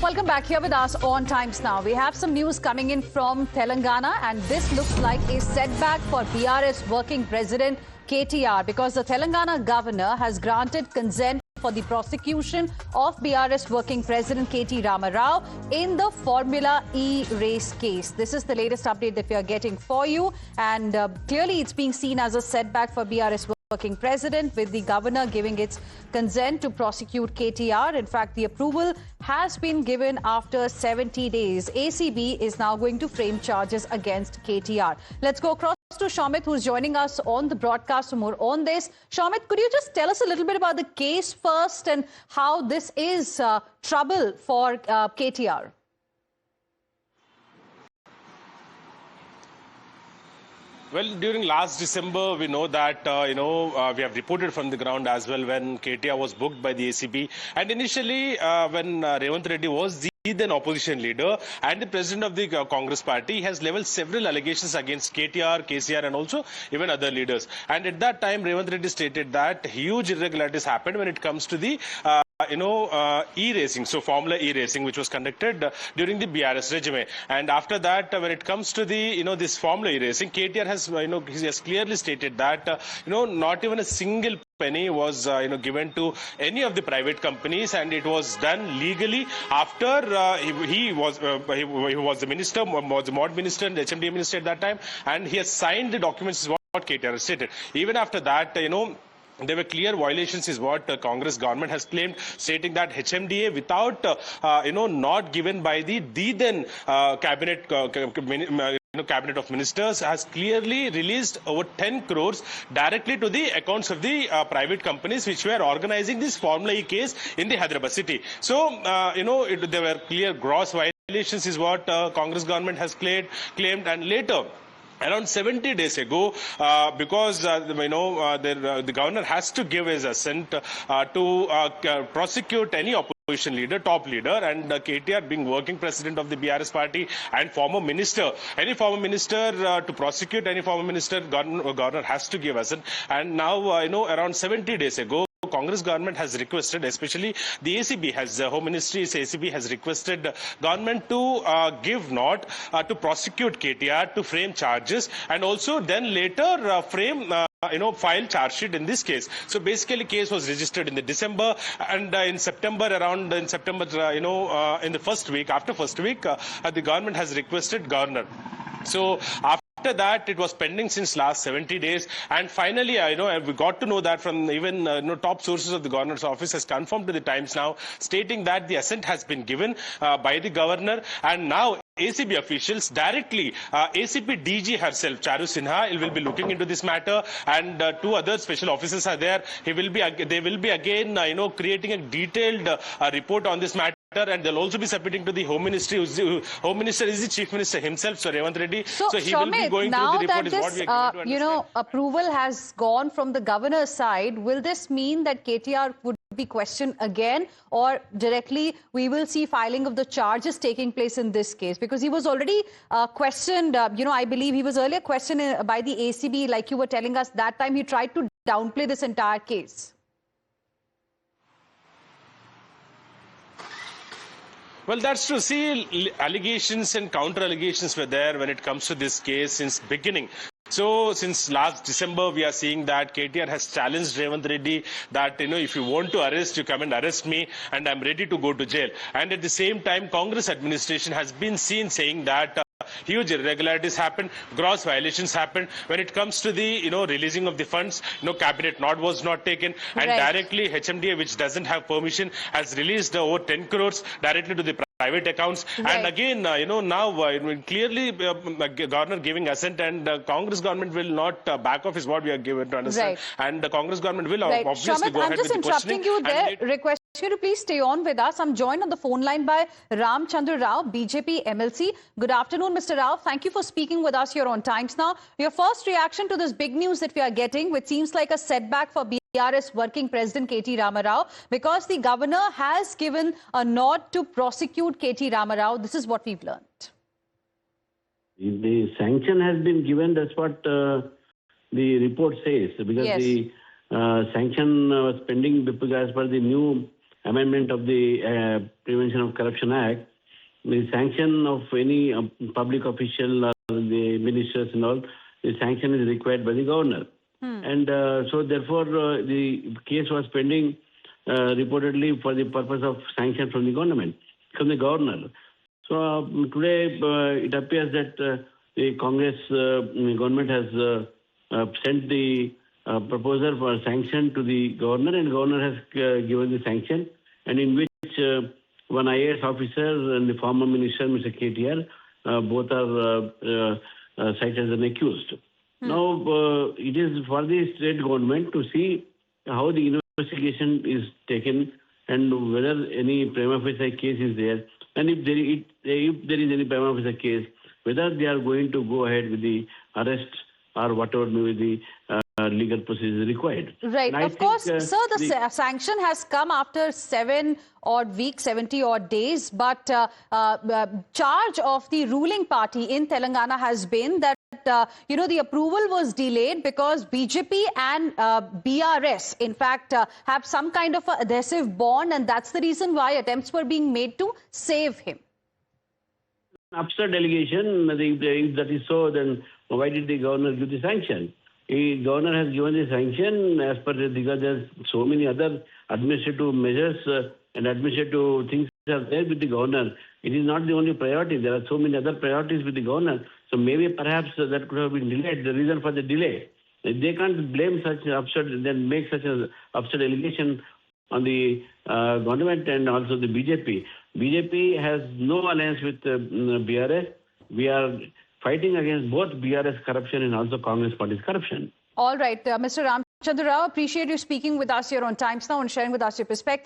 Welcome back here with us on Times Now. We have some news coming in from Telangana, and this looks like a setback for BRS working president KTR, because the Telangana governor has granted consent for the prosecution of BRS working president Rama Rao in the Formula E race case. This is the latest update that we are getting for you, and clearly it's being seen as a setback for BRS working president, with the governor giving its consent to prosecute KTR. In fact, the approval has been given after 70 days. ACB is now going to frame charges against KTR. Let's go across to Shamit, who's joining us on the broadcast for more on this. Shamit, could you just tell us a little bit about the case first and how this is trouble for KTR? Well, during last December, we know that, we have reported from the ground as well when KTR was booked by the ACB. And initially, when Revant Reddy was the then opposition leader and the president of the Congress party, has leveled several allegations against KTR, KCR and also even other leaders. And at that time, Revant Reddy stated that huge irregularities happened when it comes to the e-racing, so Formula E-racing, which was conducted during the BRS regime. And after that, when it comes to the, this Formula E-racing, KTR has, he has clearly stated that, not even a single penny was, given to any of the private companies, and it was done legally after he was the minister, was the mod minister and HMD minister at that time, and he has signed the documents, is what KTR has stated. Even after that, there were clear violations, is what Congress government has claimed, stating that HMDA, without, not given by the then cabinet cabinet of ministers, has clearly released over 10 crores directly to the accounts of the private companies which were organizing this Formula E case in the Hyderabad city. So, there were clear gross violations, is what Congress government has claimed, and later, around 70 days ago, because the governor has to give his assent to prosecute any opposition leader, top leader, and KTR being working president of the BRS party and former minister. Any former minister to prosecute any former minister, governor has to give assent. And now, around 70 days ago, Congress government has requested, especially the ACB has, Home Ministry's ACB has requested government to give nod to prosecute KTR, to frame charges, and also then later file charge sheet in this case. So basically, case was registered in the December, and in September, in the first week, after first week, the government has requested governor. So after that, it was pending since last 70 days, and finally, we got to know that from even top sources of the governor's office has confirmed to the Times Now, stating that the assent has been given by the governor, and now ACB officials directly, ACP DG herself, Charu Sinha, will be looking into this matter, and two other special officers are there. They will be again, creating a detailed report on this matter. And they'll also be submitting to the Home Ministry. Home Minister is the Chief Minister himself, so Revant Reddy. So he will be going through the report. Is what we are going to understand. Approval has gone from the governor's side. Will this mean that KTR would be questioned again, or directly we will see filing of the charges taking place in this case? Because he was already questioned. I believe he was earlier questioned by the ACB, like you were telling us that time. He tried to downplay this entire case. Well, that's true. See, allegations and counter-allegations were there when it comes to this case since beginning. So, since last December, we are seeing that KTR has challenged Revant Reddy that, if you want to arrest, you come and arrest me, and I'm ready to go to jail. And at the same time, Congress administration has been seen saying that huge irregularities happened, gross violations happened. When it comes to the, releasing of the funds, cabinet nod was not taken, and directly HMDA, which doesn't have permission, has released over 10 crores directly to the private accounts. And again, now clearly governor giving assent, and Congress government will not back off, is what we are given to understand. And the Congress government will obviously go ahead with the questioning. I'm just interrupting you there. Request you to please stay on with us. I'm joined on the phone line by Ram Chandra Rao, BJP MLC. Good afternoon, Mr. Rao. Thank you for speaking with us here on Times Now. Your first reaction to this big news that we are getting, which seems like a setback for BRS working president Rama Rao, because the governor has given a nod to prosecute Rama Rao. This is what we've learned. The sanction has been given. That's what the report says, because the sanction was pending, because as per the new amendment of the Prevention of Corruption Act, the sanction of any public official or the ministers and all, the sanction is required by the governor. And so therefore the case was pending reportedly for the purpose of sanction from the governor. So today it appears that the Congress government has sent the proposal for sanction to the governor, and governor has given the sanction, and in which one IAS officer and the former minister, Mr. KTR, both are cited as an accused. Now, it is for the state government to see how the investigation is taken and whether any prima facie case is there, and if there is any prima facie case, whether they are going to go ahead with the arrest or whatever may be the legal procedure required. Right. Of course, sir, the sanction has come after 7 odd weeks, 70 odd days. But charge of the ruling party in Telangana has been that, the approval was delayed because BJP and BRS, in fact, have some kind of an adhesive bond. And that's the reason why attempts were being made to save him. Absurd allegation. If that is so, then why did the governor give the sanction? The governor has given the sanction as per because there's so many other administrative measures and administrative things are there with the governor. It is not the only priority. There are so many other priorities with the governor. So maybe perhaps that could have been delayed. The reason for the delay, they can't blame such absurd, then make such an absurd allegation on the government and also the BJP. BJP has no alliance with BRS. We are fighting against both BRS corruption and also Congress party's corruption. All right, Mr. Ramchandra Rao, appreciate you speaking with us here on Times Now and sharing with us your perspective.